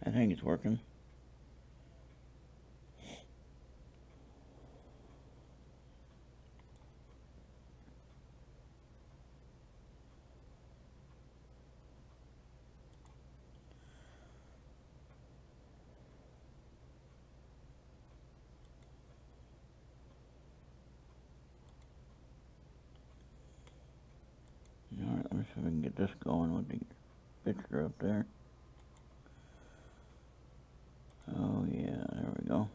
I think it's working. Alright, let's see if we can get this going with the picture up there. Oh yeah, there we go.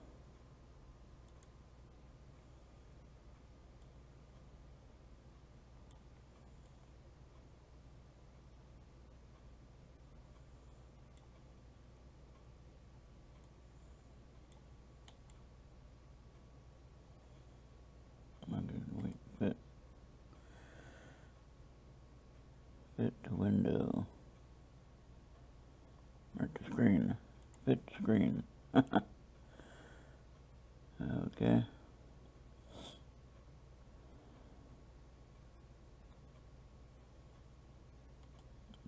Wait, fit to window. Or to screen. Fit screen. Okay.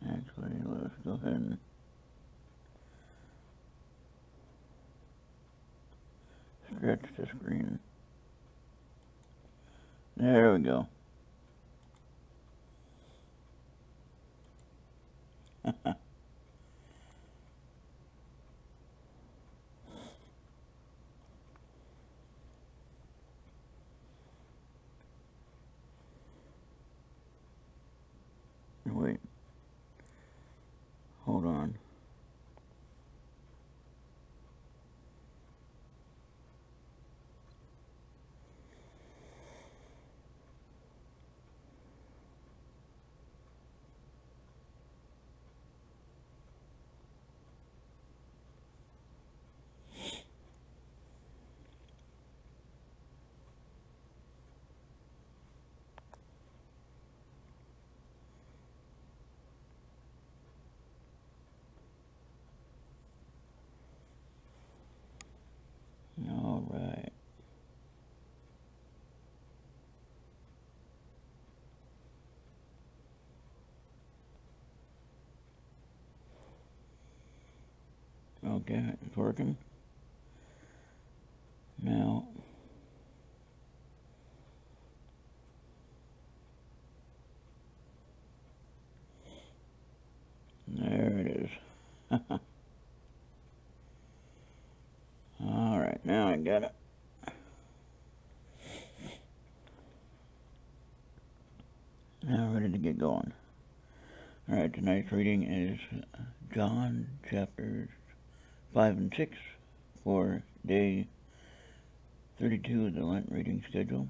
Actually, let's go ahead and stretch the screen. There we go. Wait. Hold on. All right. Okay, it's working. Now, there it is. All right, now I got it. Now ready to get going. All right, tonight's reading is John chapters 5 and 6 for day 32 of the Lent reading schedule.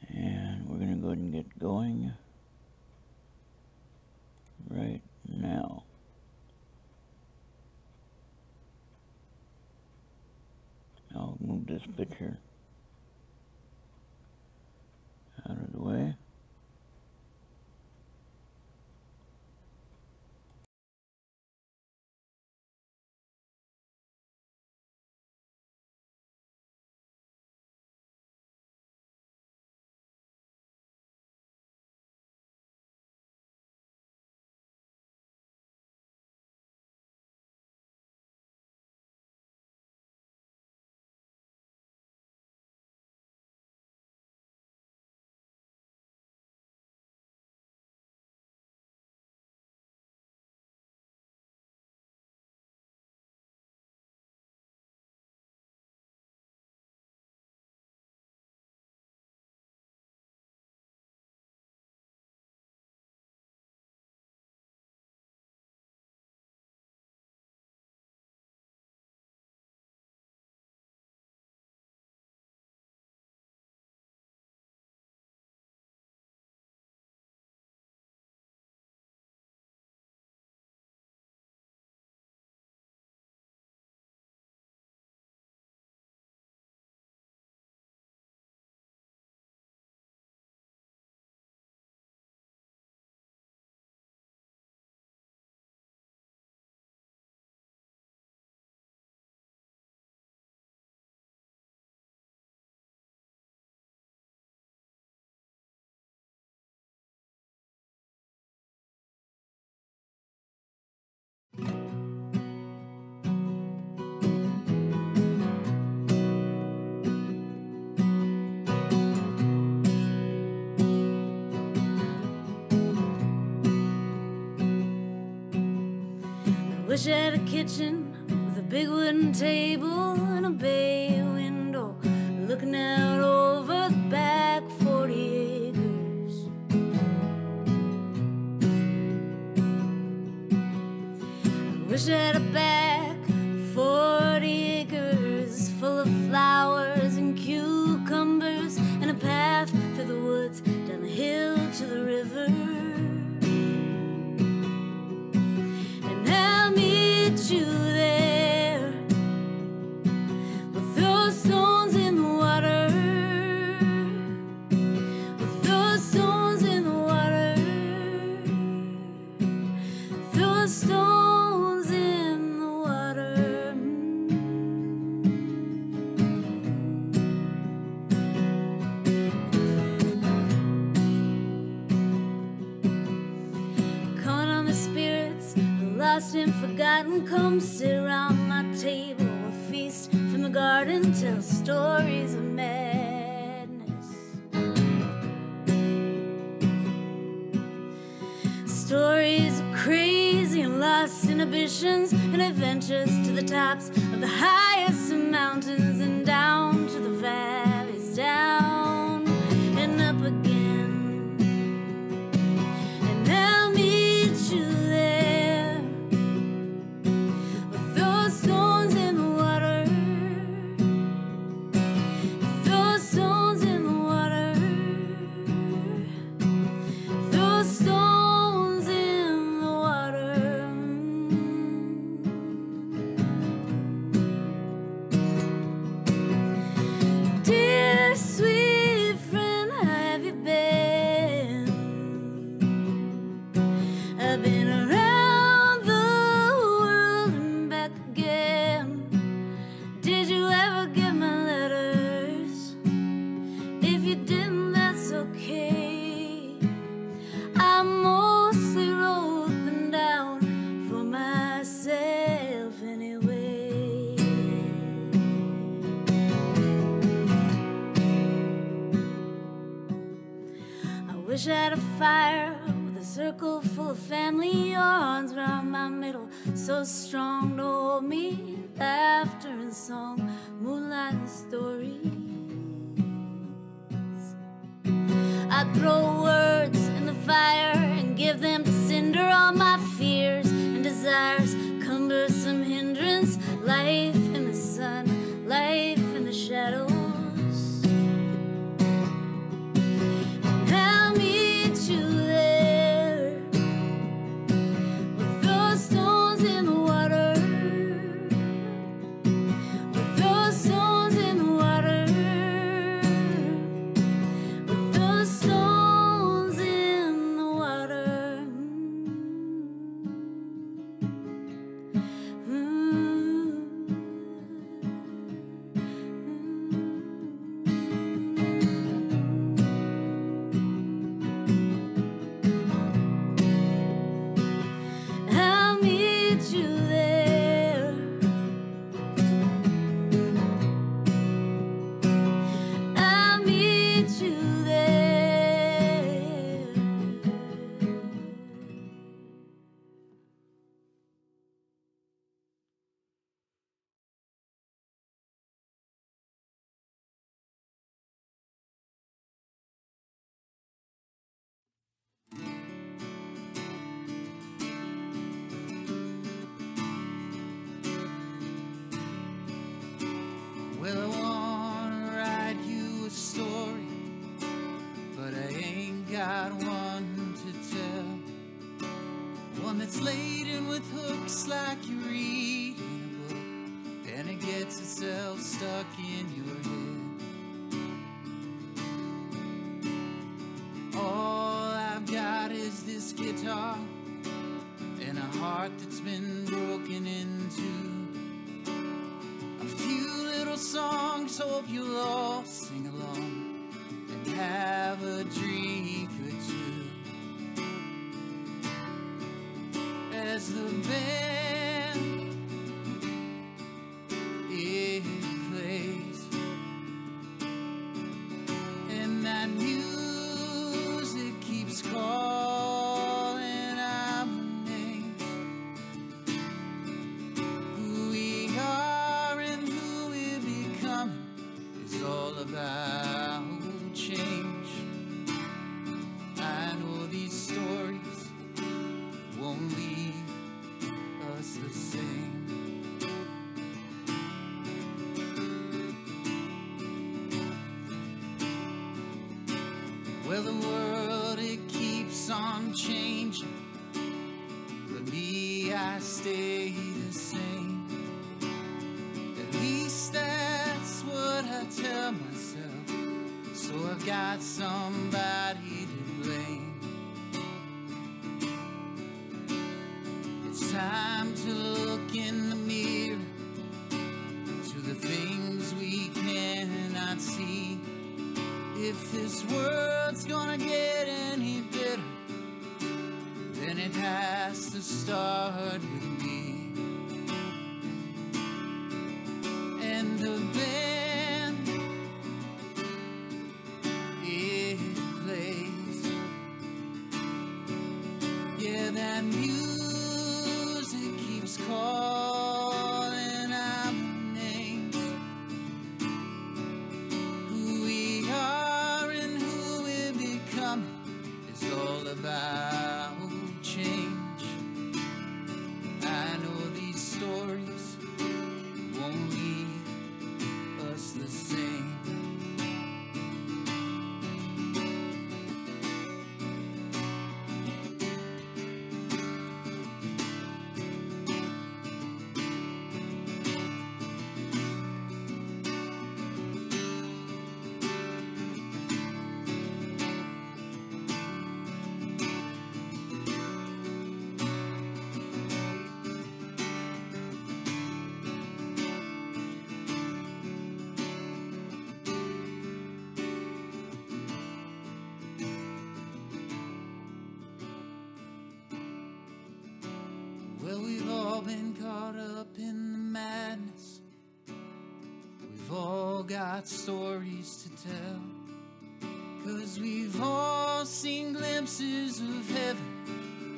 And we're going to go ahead and get going right now. I'll move this picture out of the way. Wish I had a kitchen with a big wooden table and a bay window looking out over the back 40 acres. I wish I had a back 40 acres full of flowers and cucumbers and a path through the woods down the hill to the river. And I'll meet you there. We'll throw stones in the water. We'll throw stones in the water. Throw stones in the water. Calling on the spirits lost and forgotten, come sit around my table. We'll feast from the garden, tell stories of madness, stories of crazy and lost inhibitions, and adventures to the tops of the highest of mountains and down to the valleys, down and up again. And I'll meet you there. We'll throw stones in the water. Throw stones in the water. Throw stones in the water. Dear sweet friend, how have you been? I've been around the world and back again. Did you ever get my letters? If you didn't, that's okay. I mostly wrote them down for myself anyway. I wish I had a fire with a circle full of family, your arms around my middle, so strong to hold me, laughter and song, moonlight and stories. I'd throw words in the fire and give them to cinder all my fears and desires, cumbersome hindrance, life in the sun, life in the shadows. And I'll meet you there. We'll throw stones in the water. We'll throw stones in the water. We'll throw stones in the water. I'll meet you there. I'll meet you there. Well, I wanna write you a story, but I ain't got one to tell. One that's laden with hooks like you read in a book, and it gets itself stuck in your head. All I've got is this guitar and a heart that's been broken into. A few little songs, hope you'll all sing along and have a drink or two. As the band it plays and that music keeps calling out my name. Well, the world, it keeps on changing, but me, I stay the same. At least that's what I tell myself, so I've got somebody to blame. It's time to look in the mirror to the things we cannot see. If this world's gonna get any better, then it has to start with me. And the band, it plays. Yeah, that music keeps calling out names. Who we are and who we're becoming is all about change. I know these stories won't leave us the same. Well, we've all been caught up in the madness. We've all got stories to tell, 'cause we've all seen glimpses of heaven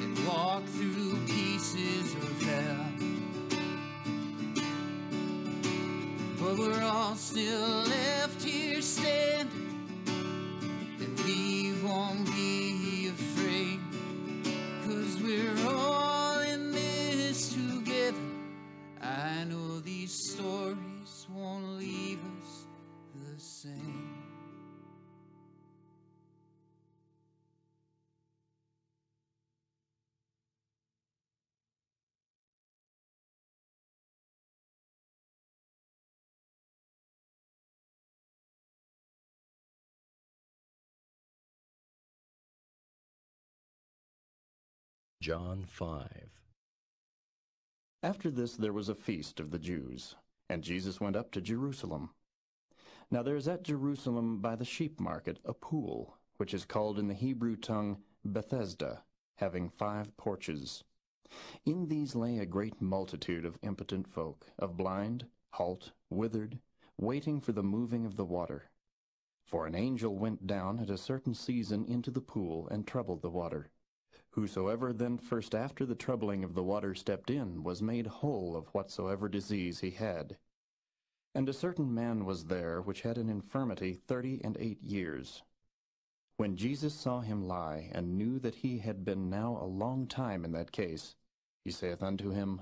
and walked through pieces of hell. But we're all still left here standing, and we won't be afraid, 'cause we're all in this together. I know these stories won't leave us the same. John 5. After this there was a feast of the Jews, and Jesus went up to Jerusalem. Now there is at Jerusalem by the sheep market a pool, which is called in the Hebrew tongue Bethesda, having 5 porches. In these lay a great multitude of impotent folk, of blind, halt, withered, waiting for the moving of the water. For an angel went down at a certain season into the pool and troubled the water. Whosoever then first after the troubling of the water stepped in was made whole of whatsoever disease he had. And a certain man was there which had an infirmity 38 years. When Jesus saw him lie, and knew that he had been now a long time in that case, he saith unto him,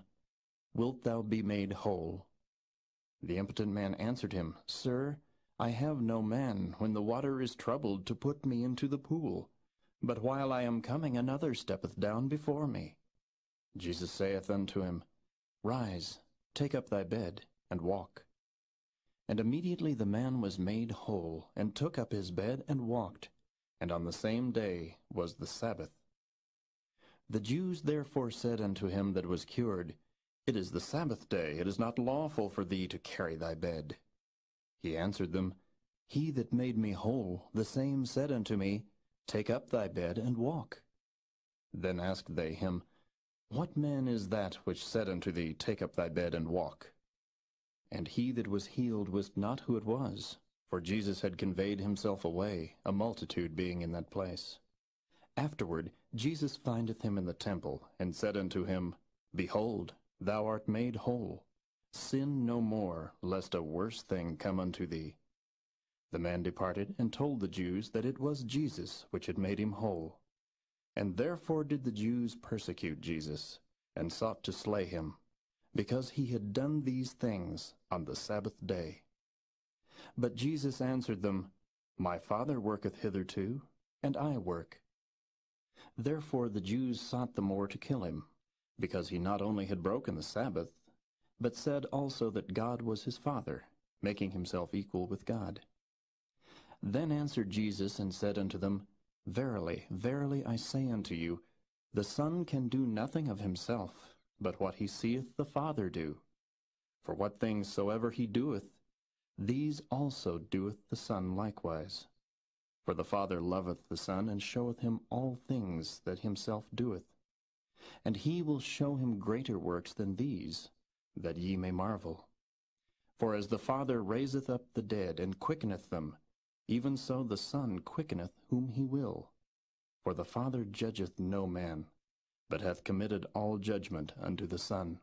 Wilt thou be made whole? The impotent man answered him, Sir, I have no man, when the water is troubled, to put me into the pool. But while I am coming, another steppeth down before me. Jesus saith unto him, Rise, take up thy bed, and walk. And immediately the man was made whole, and took up his bed, and walked. And on the same day was the Sabbath. The Jews therefore said unto him that was cured, It is the Sabbath day, it is not lawful for thee to carry thy bed. He answered them, He that made me whole, the same said unto me, Take up thy bed, and walk. Then asked they him, What man is that which said unto thee, Take up thy bed, and walk? And he that was healed wist not who it was, for Jesus had conveyed himself away, a multitude being in that place. Afterward Jesus findeth him in the temple, and said unto him, Behold, thou art made whole. Sin no more, lest a worse thing come unto thee. The man departed, and told the Jews that it was Jesus which had made him whole. And therefore did the Jews persecute Jesus, and sought to slay him, because he had done these things on the Sabbath day. But Jesus answered them, My Father worketh hitherto, and I work. Therefore the Jews sought the more to kill him, because he not only had broken the Sabbath, but said also that God was his Father, making himself equal with God. Then answered Jesus and said unto them, Verily, verily, I say unto you, the Son can do nothing of himself, but what he seeth the Father do. For what things soever he doeth, these also doeth the Son likewise. For the Father loveth the Son, and showeth him all things that himself doeth. And he will show him greater works than these, that ye may marvel. For as the Father raiseth up the dead, and quickeneth them, even so the Son quickeneth whom he will. For the Father judgeth no man, but hath committed all judgment unto the Son,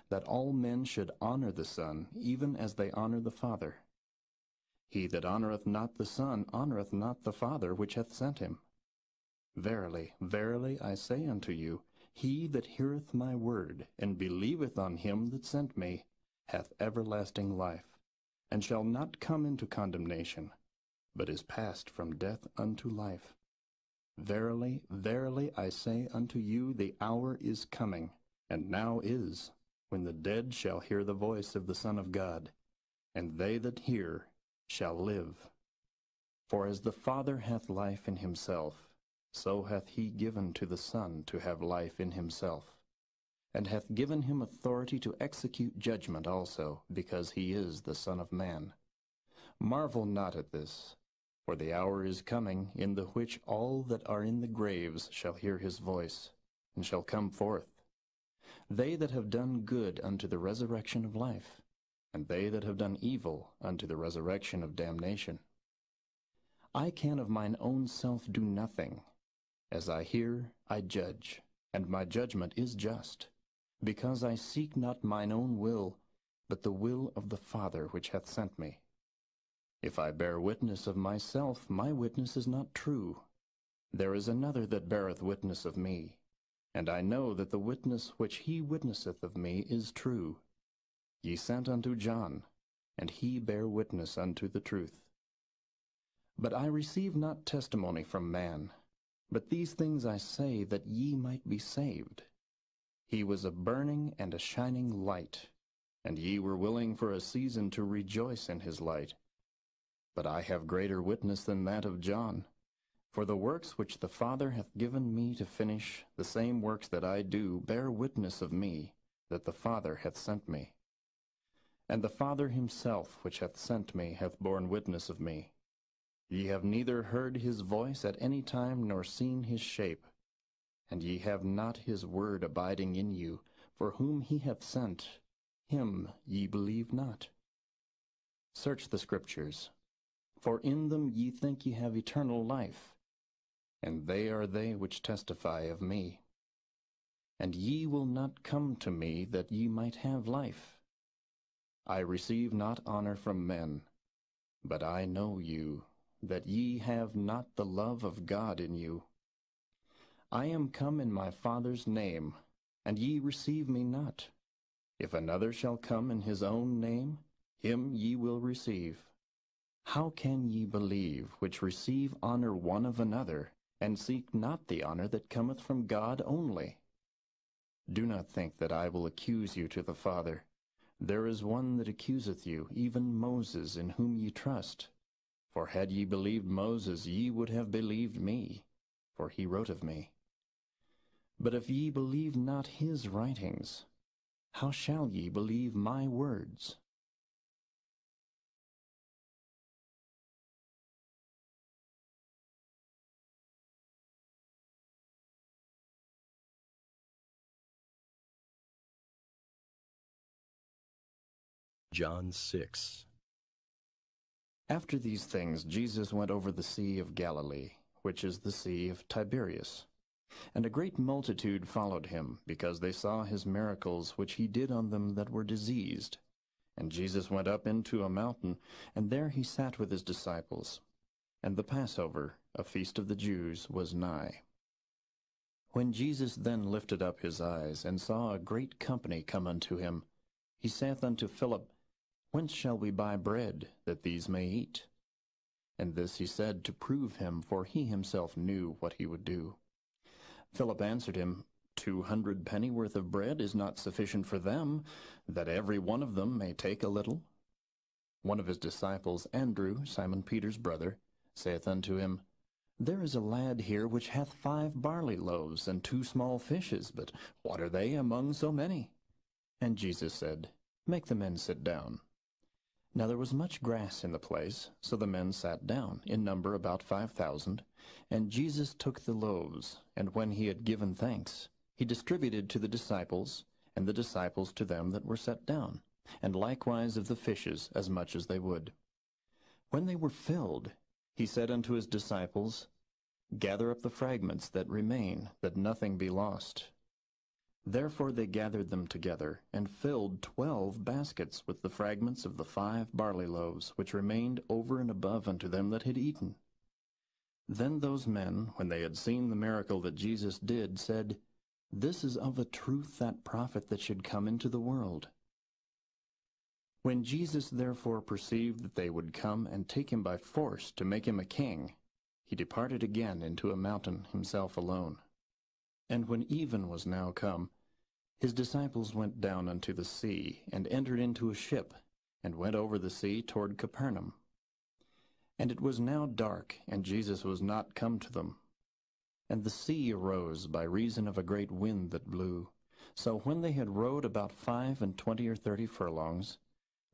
that all men should honor the Son, even as they honor the Father. He that honoureth not the Son honoureth not the Father which hath sent him. Verily, verily, I say unto you, he that heareth my word, and believeth on him that sent me, hath everlasting life, and shall not come into condemnation, but is passed from death unto life. Verily, verily, I say unto you, the hour is coming, and now is, when the dead shall hear the voice of the Son of God, and they that hear shall live. For as the Father hath life in himself, so hath he given to the Son to have life in himself, and hath given him authority to execute judgment also, because he is the Son of Man. Marvel not at this, for the hour is coming, in the which all that are in the graves shall hear his voice, and shall come forth. They that have done good unto the resurrection of life, and they that have done evil unto the resurrection of damnation. I can of mine own self do nothing. As I hear, I judge, and my judgment is just, because I seek not mine own will, but the will of the Father which hath sent me. If I bear witness of myself, my witness is not true. There is another that beareth witness of me, and I know that the witness which he witnesseth of me is true. Ye sent unto John, and he bare witness unto the truth. But I receive not testimony from man, but these things I say, that ye might be saved. He was a burning and a shining light, and ye were willing for a season to rejoice in his light. But I have greater witness than that of John. For the works which the Father hath given me to finish, the same works that I do, bear witness of me, that the Father hath sent me. And the Father himself which hath sent me hath borne witness of me. Ye have neither heard his voice at any time, nor seen his shape. And ye have not his word abiding in you, for whom he hath sent, him ye believe not. Search the Scriptures, for in them ye think ye have eternal life, and they are they which testify of me. And ye will not come to me that ye might have life. I receive not honor from men, but I know you, that ye have not the love of God in you. I am come in my Father's name, and ye receive me not. If another shall come in his own name, him ye will receive. How can ye believe, which receive honor one of another, and seek not the honor that cometh from God only? Do not think that I will accuse you to the Father. There is one that accuseth you, even Moses, in whom ye trust. For had ye believed Moses, ye would have believed me, for he wrote of me. But if ye believe not his writings, how shall ye believe my words? John 6. After these things Jesus went over the Sea of Galilee, which is the Sea of Tiberias. And a great multitude followed him, because they saw his miracles which he did on them that were diseased. And Jesus went up into a mountain, and there he sat with his disciples. And the Passover, a feast of the Jews, was nigh. When Jesus then lifted up his eyes, and saw a great company come unto him, he saith unto Philip, Whence shall we buy bread, that these may eat? And this he said to prove him, for he himself knew what he would do. Philip answered him, 200 pennyworth of bread is not sufficient for them, that every one of them may take a little. One of his disciples, Andrew, Simon Peter's brother, saith unto him, There is a lad here which hath 5 barley loaves and 2 small fishes, but what are they among so many? And Jesus said, Make the men sit down. Now there was much grass in the place, so the men sat down, in number about 5,000. And Jesus took the loaves, and when he had given thanks, he distributed to the disciples, and the disciples to them that were set down, and likewise of the fishes as much as they would. When they were filled, he said unto his disciples, Gather up the fragments that remain, that nothing be lost. Therefore they gathered them together, and filled 12 baskets with the fragments of the 5 barley loaves, which remained over and above unto them that had eaten. Then those men, when they had seen the miracle that Jesus did, said, This is of a truth that prophet that should come into the world. When Jesus therefore perceived that they would come and take him by force to make him a king, he departed again into a mountain himself alone. And when even was now come, his disciples went down unto the sea, and entered into a ship, and went over the sea toward Capernaum. And it was now dark, and Jesus was not come to them. And the sea arose by reason of a great wind that blew. So when they had rowed about 25 or 30 furlongs,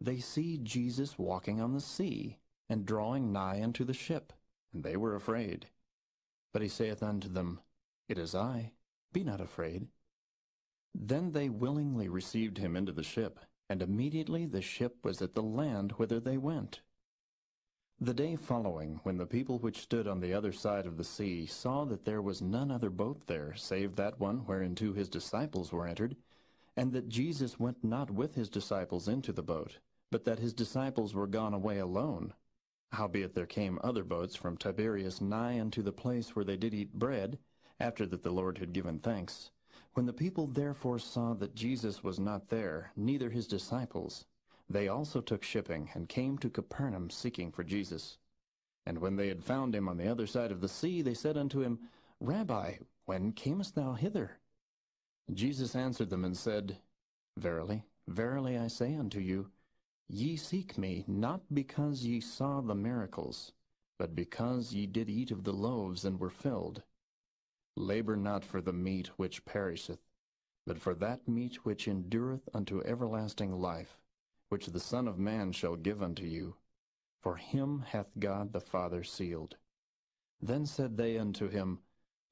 they see Jesus walking on the sea, and drawing nigh unto the ship, and they were afraid. But he saith unto them, It is I, be not afraid. Then they willingly received him into the ship, and immediately the ship was at the land whither they went. The day following, when the people which stood on the other side of the sea saw that there was none other boat there, save that one whereinto his disciples were entered, and that Jesus went not with his disciples into the boat, but that his disciples were gone away alone, howbeit there came other boats from Tiberias nigh unto the place where they did eat bread, after that the Lord had given thanks. When the people therefore saw that Jesus was not there, neither his disciples, they also took shipping, and came to Capernaum seeking for Jesus. And when they had found him on the other side of the sea, they said unto him, Rabbi, when camest thou hither? Jesus answered them and said, Verily, verily I say unto you, ye seek me, not because ye saw the miracles, but because ye did eat of the loaves and were filled. Labor not for the meat which perisheth, but for that meat which endureth unto everlasting life, which the Son of Man shall give unto you. For him hath God the Father sealed. Then said they unto him,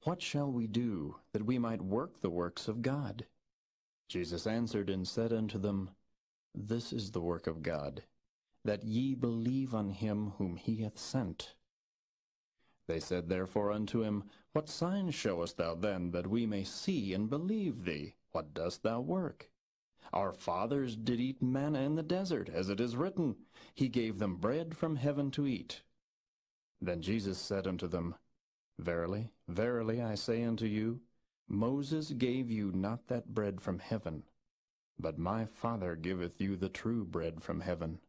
What shall we do, that we might work the works of God? Jesus answered and said unto them, This is the work of God, that ye believe on him whom he hath sent. They said therefore unto him, What sign showest thou then, that we may see and believe thee? What dost thou work? Our fathers did eat manna in the desert, as it is written, He gave them bread from heaven to eat. Then Jesus said unto them, Verily, verily, I say unto you, Moses gave you not that bread from heaven, but my Father giveth you the true bread from heaven.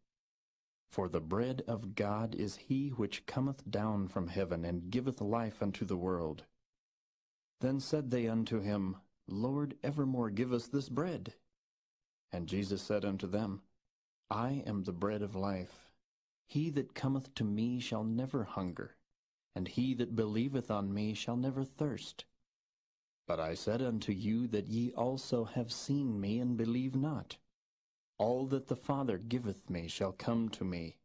For the bread of God is he which cometh down from heaven, and giveth life unto the world. Then said they unto him, Lord, evermore give us this bread. And Jesus said unto them, I am the bread of life. He that cometh to me shall never hunger, and he that believeth on me shall never thirst. But I said unto you that ye also have seen me, and believe not. All that the Father giveth me shall come to me,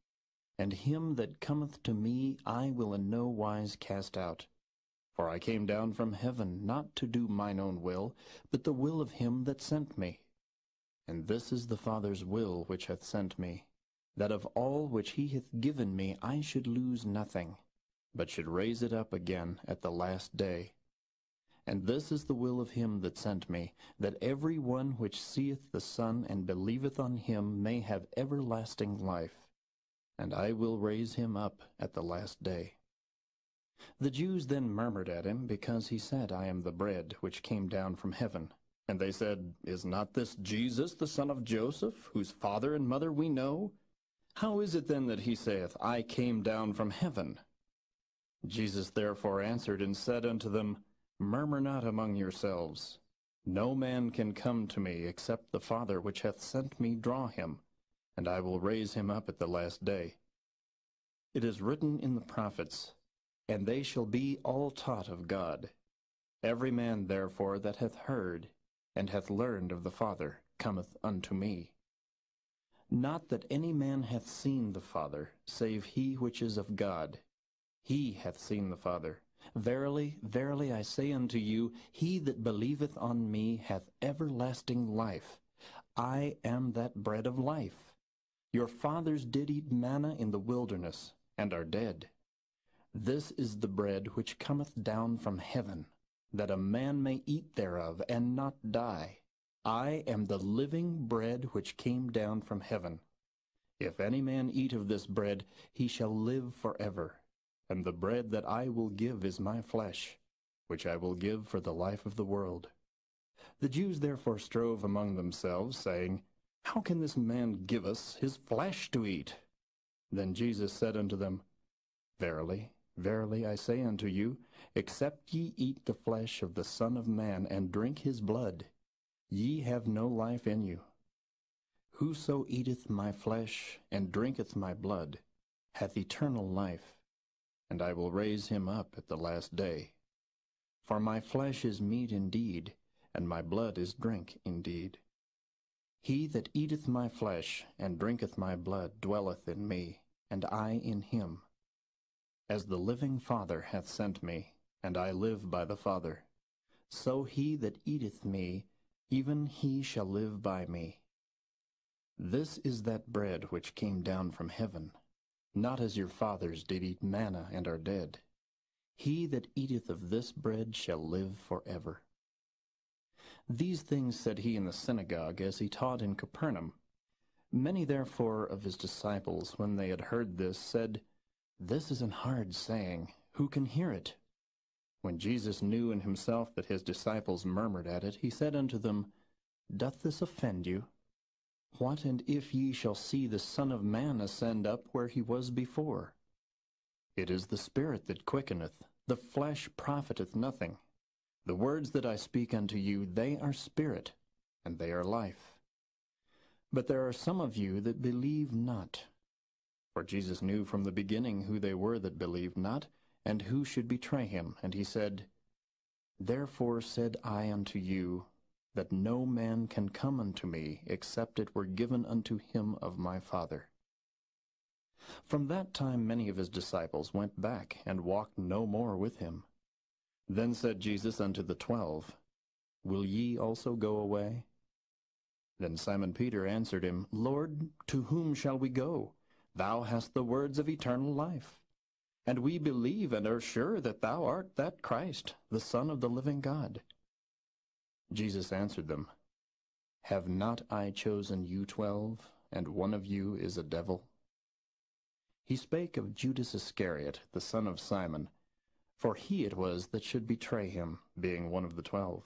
and him that cometh to me I will in no wise cast out. For I came down from heaven not to do mine own will, but the will of him that sent me. And this is the Father's will which hath sent me, that of all which he hath given me I should lose nothing, but should raise it up again at the last day. And this is the will of him that sent me, that every one which seeth the Son and believeth on him may have everlasting life, and I will raise him up at the last day. The Jews then murmured at him, because he said, I am the bread which came down from heaven. And they said, Is not this Jesus the son of Joseph, whose father and mother we know? How is it then that he saith, I came down from heaven? Jesus therefore answered and said unto them, Murmur not among yourselves. No man can come to me, except the Father which hath sent me draw him, and I will raise him up at the last day. It is written in the prophets, And they shall be all taught of God. Every man therefore that hath heard, and hath learned of the Father, cometh unto me. Not that any man hath seen the Father, save he which is of God. He hath seen the Father. Verily, verily, I say unto you, he that believeth on me hath everlasting life. I am that bread of life. Your fathers did eat manna in the wilderness, and are dead. This is the bread which cometh down from heaven, that a man may eat thereof, and not die. I am the living bread which came down from heaven. If any man eat of this bread, he shall live forever. And the bread that I will give is my flesh, which I will give for the life of the world. The Jews therefore strove among themselves, saying, How can this man give us his flesh to eat? Then Jesus said unto them, Verily, verily, I say unto you, except ye eat the flesh of the Son of Man, and drink his blood, ye have no life in you. Whoso eateth my flesh, and drinketh my blood, hath eternal life, and I will raise him up at the last day. For my flesh is meat indeed, and my blood is drink indeed. He that eateth my flesh, and drinketh my blood, dwelleth in me, and I in him. As the living Father hath sent me, and I live by the Father, so he that eateth me, even he shall live by me. This is that bread which came down from heaven, not as your fathers did eat manna and are dead. He that eateth of this bread shall live forever. These things said he in the synagogue, as he taught in Capernaum. Many therefore of his disciples, when they had heard this, said, This is an hard saying, who can hear it? When Jesus knew in himself that his disciples murmured at it, he said unto them, Doth this offend you? What and if ye shall see the Son of Man ascend up where he was before? It is the Spirit that quickeneth, the flesh profiteth nothing. The words that I speak unto you, they are spirit, and they are life. But there are some of you that believe not. For Jesus knew from the beginning who they were that believed not, and who should betray him. And he said, Therefore said I unto you, that no man can come unto me, except it were given unto him of my Father. From that time many of his disciples went back, and walked no more with him. Then said Jesus unto the 12, Will ye also go away? Then Simon Peter answered him, Lord, to whom shall we go? Thou hast the words of eternal life. And we believe and are sure that thou art that Christ, the Son of the living God. Jesus answered them, Have not I chosen you 12, and one of you is a devil? He spake of Judas Iscariot, the son of Simon, for he it was that should betray him, being one of the 12.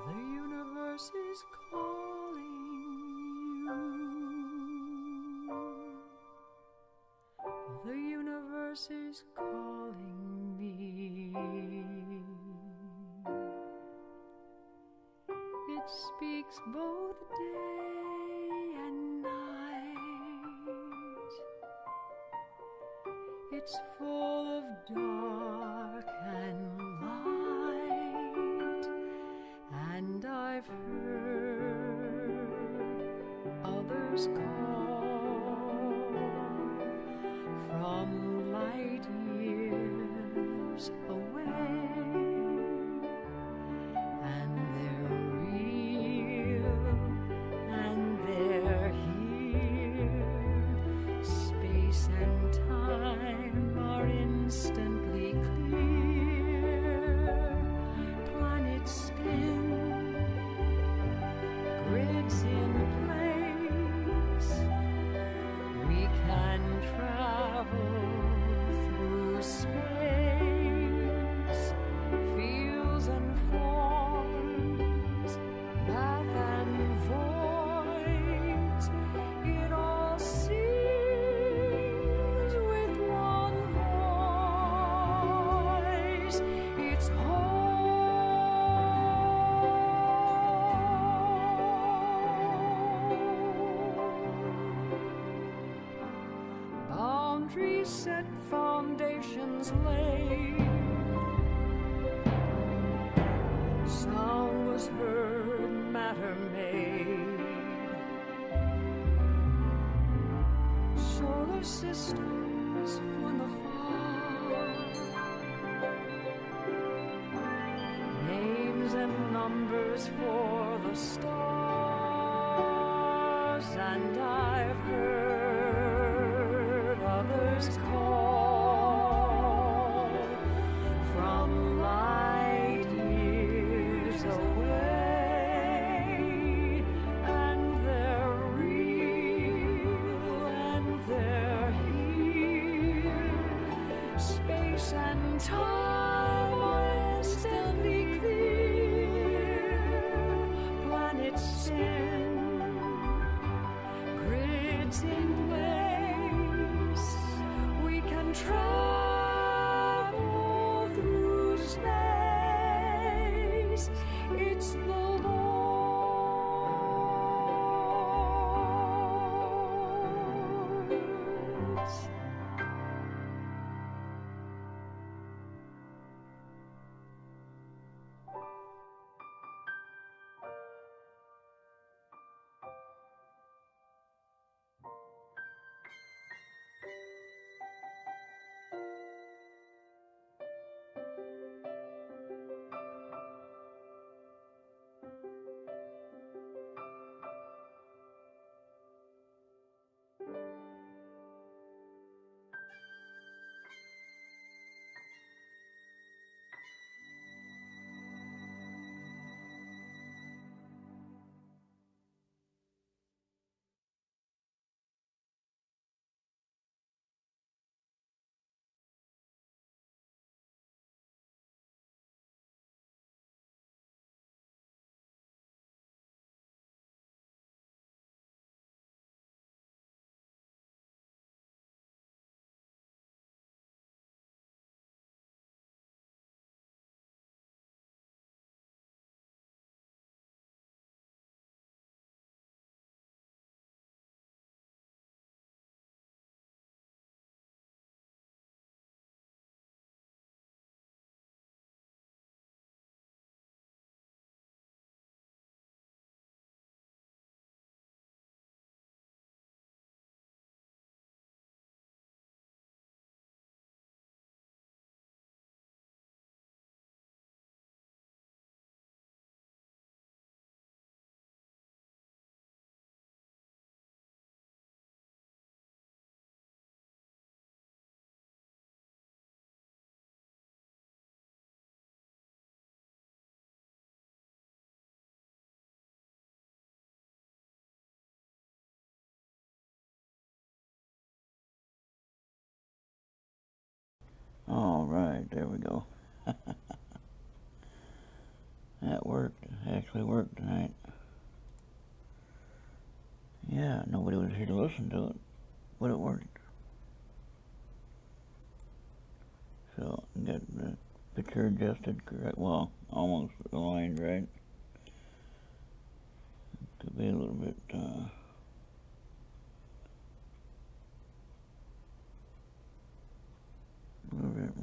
The universe is calling you. The universe is calling me. It speaks both day and night. It's full of dark and light. others call from light years away, and they're real and they're here. Space and time are instantly clear. Planets spin, grids in place. We can travel through space, fields and forms, path and voids. It all sings with one voice. It's boundaries set, foundations laid. Sound was heard, matter made. Solar systems from afar. Names and numbers for the stars, and I've heard others call from light years away, and they're real and they're here. Space and time are instantly clear. Planets spin, grids in place. We can travel through space. It's the Lord's. Alright, there we go. That worked. It actually worked tonight. Yeah, nobody was here to listen to it, but it worked. So, get the picture adjusted correct. Well, almost aligned right. Could be a little bit,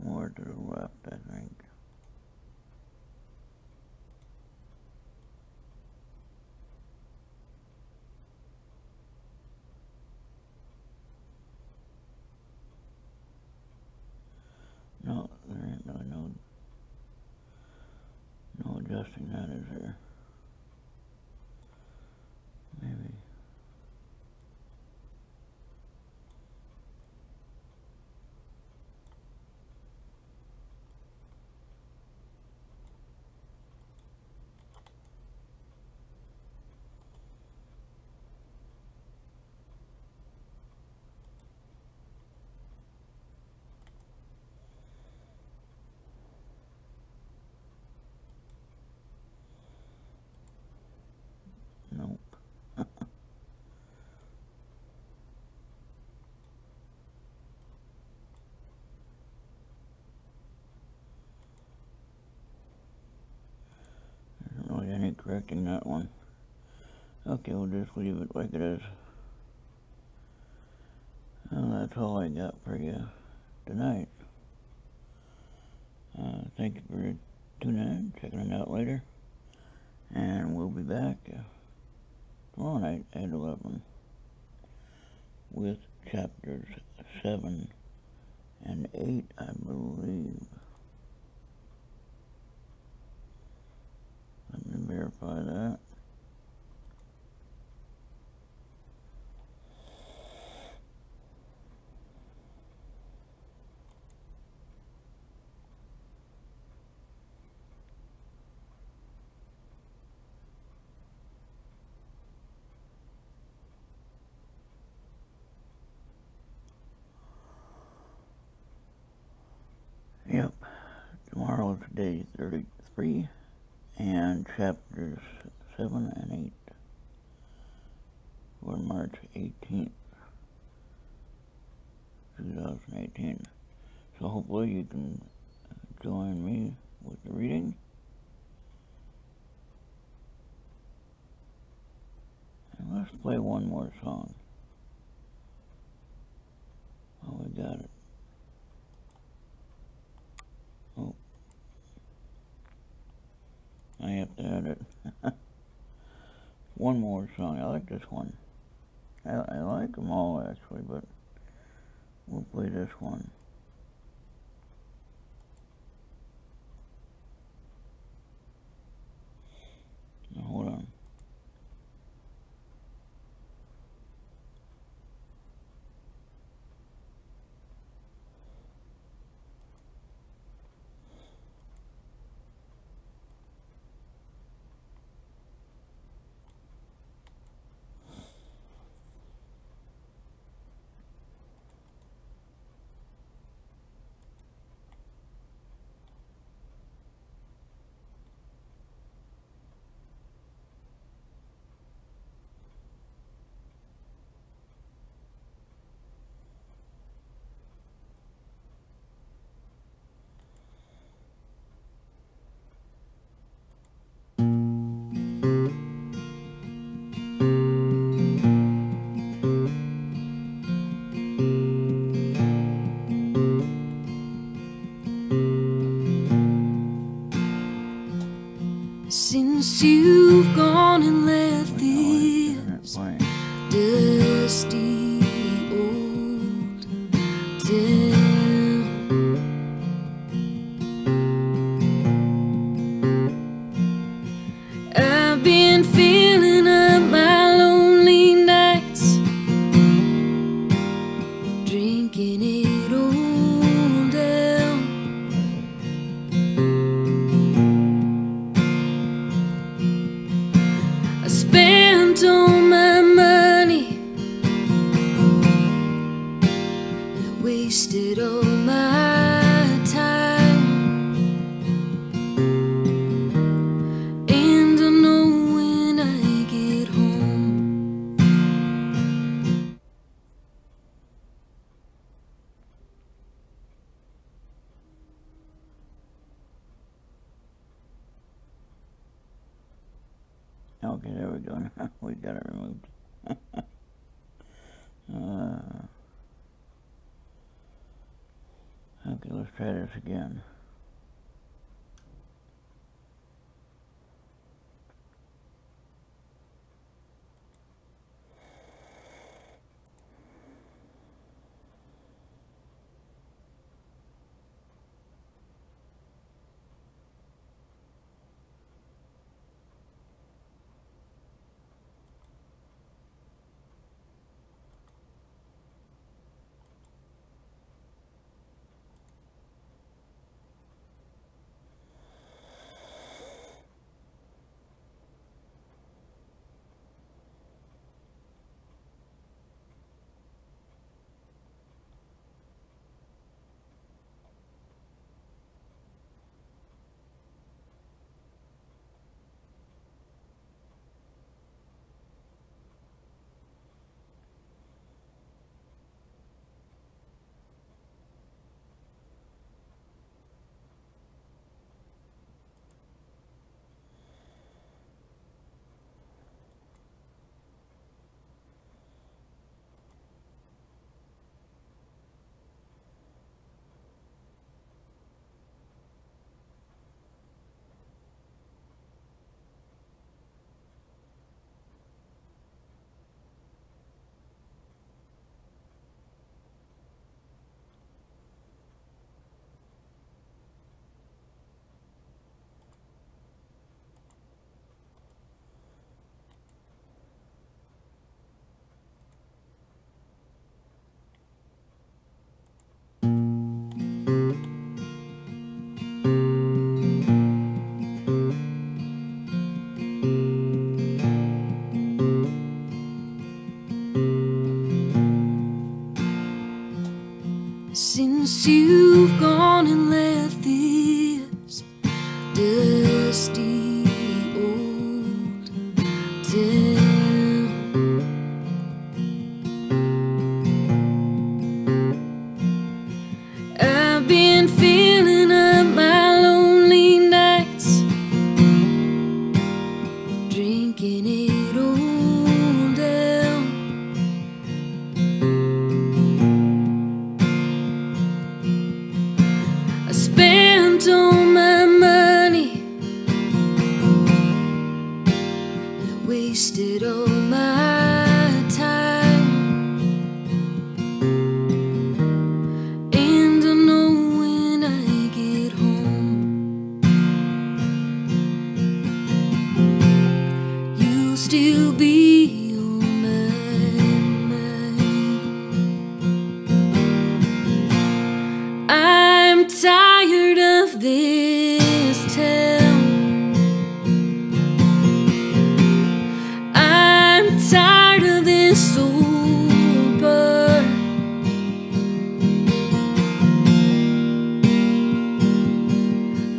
more to the left, I think. adjusting that, is there? Maybe. Nope. Isn't really any correcting that one. Okay, we'll just leave it like it is. Well, that's all I got for you tonight. Thank you for tuning in, checking it out later. And we'll be back tomorrow night at 11 with chapters 7 and 8, I believe. Let me verify that. Yep, tomorrow is day 33, and chapters 7 and 8 for March 18th, 2018. So hopefully you can join me with the reading. And let's play one more song. Oh, we got it. Oh, I have to add it. One more song. I like this one. I like them all actually, but we'll play this one. Now, hold on. Since you've gone and left It's this playing. dusty old town, I've been filling up my lonely nights, drinking it all down. I spent all my money, and I wasted all my time. And I know when I get home, Okay, there we go. We got it removed. Okay, let's try this again. since you've gone and left this dusty old town. I've been filling up my lonely nights, drinking it all down. I spent all my money and I wasted all my time. And I know when I get home, you'll still be on my mind. I'm tired of this town. I'm tired of this old bar.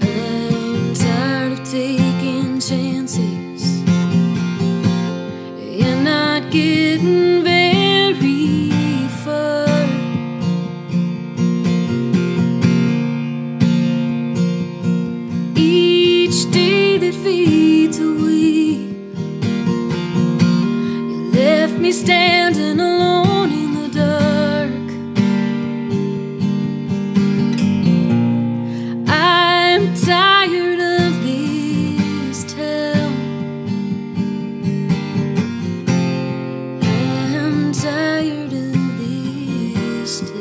I'm tired of taking chances and not getting very far. Each day that fades away, you left me standing alone in the dark. I'm tired of this town. I'm tired of this town.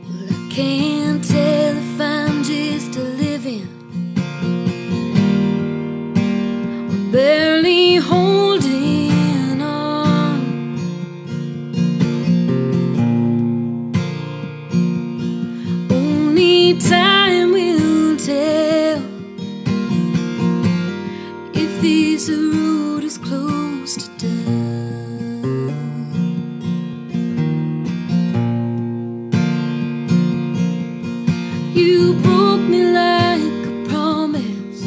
Well, I can't tell if I'm just living or barely holding on. Only time will tell if this road is close to done. You broke me like a promise,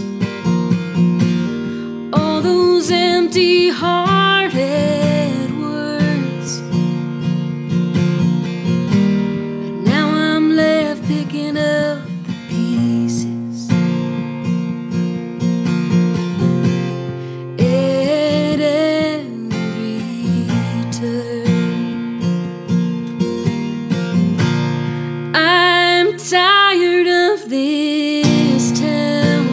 all those empty-hearted words. And now I'm left picking up the pieces at every turn. I'm tired of this town.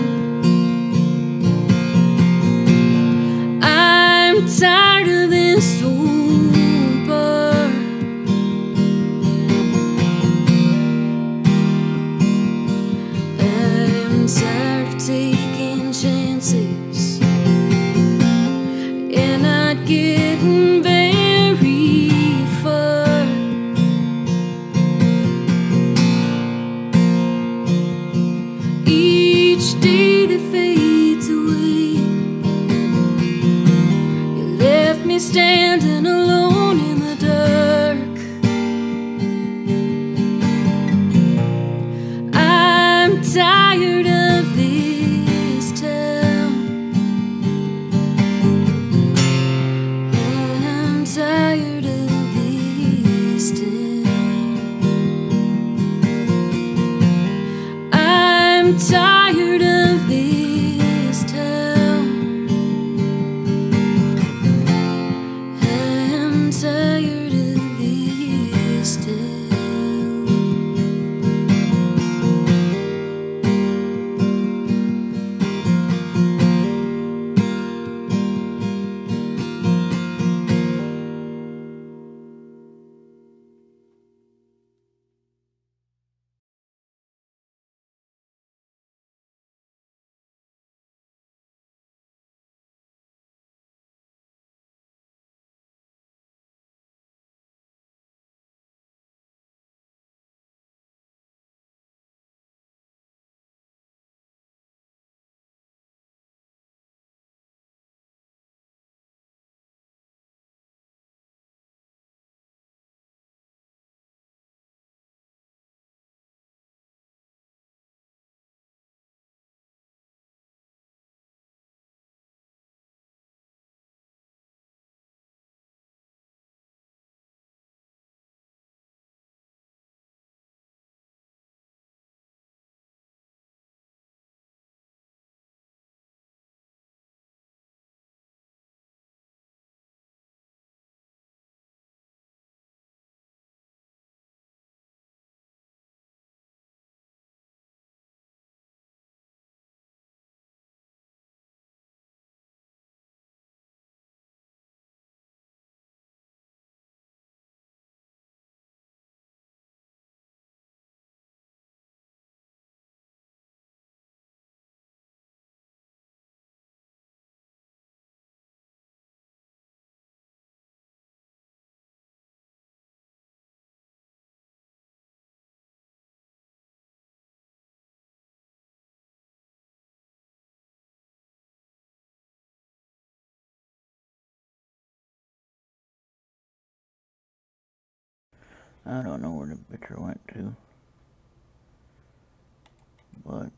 I'm tired of this old bar. I'm tired of taking chances and not getting very far. Each day that fades away, you left me standing alone in the dark. I'm tired of this town. I'm tired of this town. I'm tired of this town. I'm tired of this town. I don't know where the picture went to, but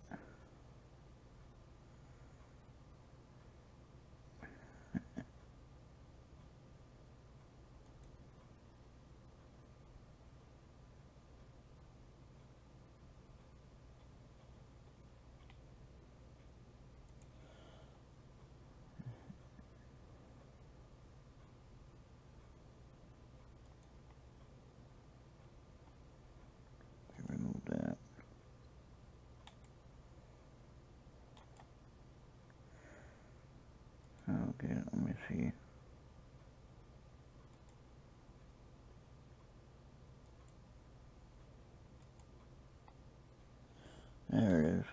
remove that. Okay, let me see. There it is.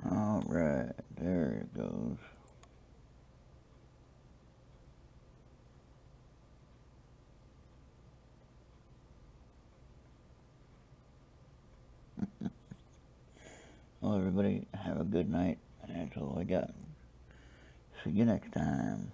Alright, there it goes. Well, everybody, have a good night. That's all I got. See you next time.